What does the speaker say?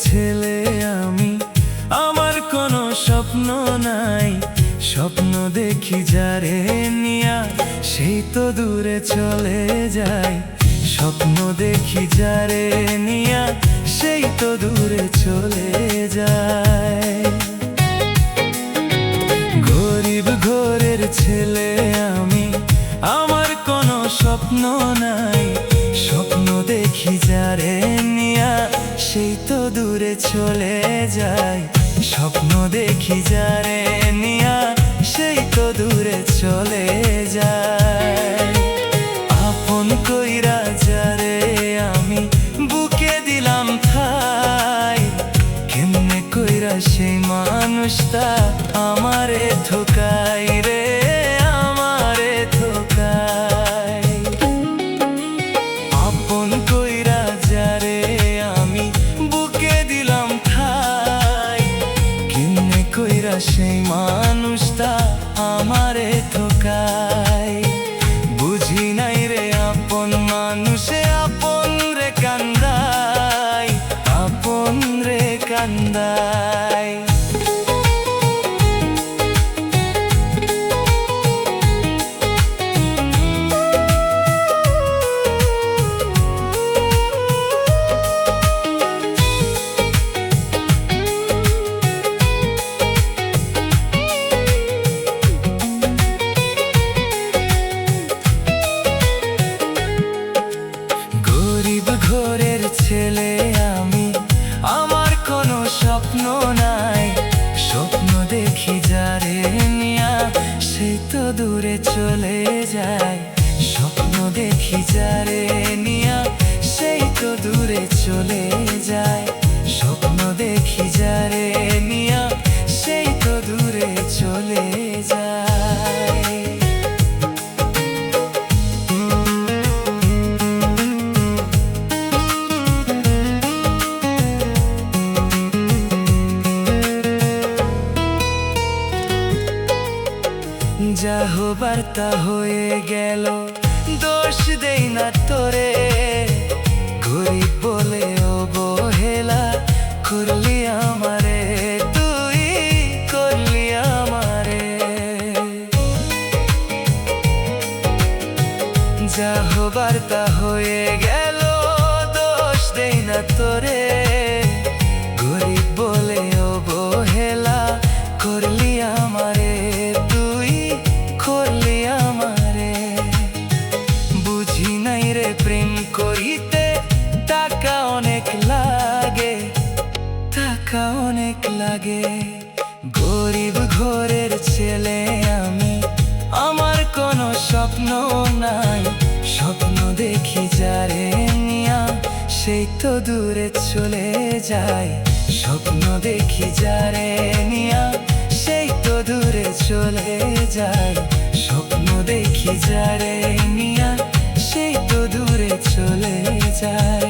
ছেলে আমি, আমার কোনো স্বপ্ন নাই। স্বপ্ন দেখি যারে নিয়া, সেই তো দূরে চলে যায়। স্বপ্ন দেখি যারে নিয়া, সেই তো দূরে চলে যায়। গরিব ঘরের ছেলে আমি, আমার কোনো স্বপ্ন নাই। স্বপ্ন দেখি যারে নিয়া, সেই তো দূরে চলে যায়। স্বপ্ন দেখি যারে নিয়া, সেই তো দূরে চলে যায়। আপন কইরা যারে আমি বুকে দিলাম ঠাই, কেমনে কইরা সেই মানুষটা আমারে ঠকাই রে, আমারে ঠকাই। আপন কইরা যারে আমি বুকে দিলাম ঠাই, কেমনে কইরা সেই মানুষটা আমারে ঠকাই। বুঝি নাই রে আপন মানুষে আপন রে কান্দাই, আপন রে কান্দাই। ঘরের ছেলে আমি, আমার কোনো স্বপ্ন নাই। স্বপ্ন দেখি যারে নিয়া, সেই তো দূরে চলে যায়। স্বপ্ন দেখি যারে নিয়া, সেই তো দূরে চলে যায়। স্বপ্ন দেখি যারে নিয়া, সেই তো দূরে চলে যায়। যা হবার তা হয়ে গেল, দোষ দেই না তোরে। গরিব বলে অবহেলা করলি আমারে, তুই করলি আমারে। যা হবার তা হয়ে গেল, দোষ দেই না তোরে। গরিব বলে অবহেলা করলি আমারে, করলি আমারে। বুঝি নাই রে প্রেম করিতে টাকা অনেক লাগে, টাকা অনেক লাগে। গরিব ঘরের ছেলে আমি, আমার কোনো স্বপ্ন নাই। স্বপ্ন দেখি যারে নিয়া, সেই তো দূরে চলে যায়। স্বপ্ন দেখি যারে নিয়া, সেই তো দূরে চলে যায়। স্বপ্ন দেখি যারে নিয়া, সেই তো দূরে চলে যায়।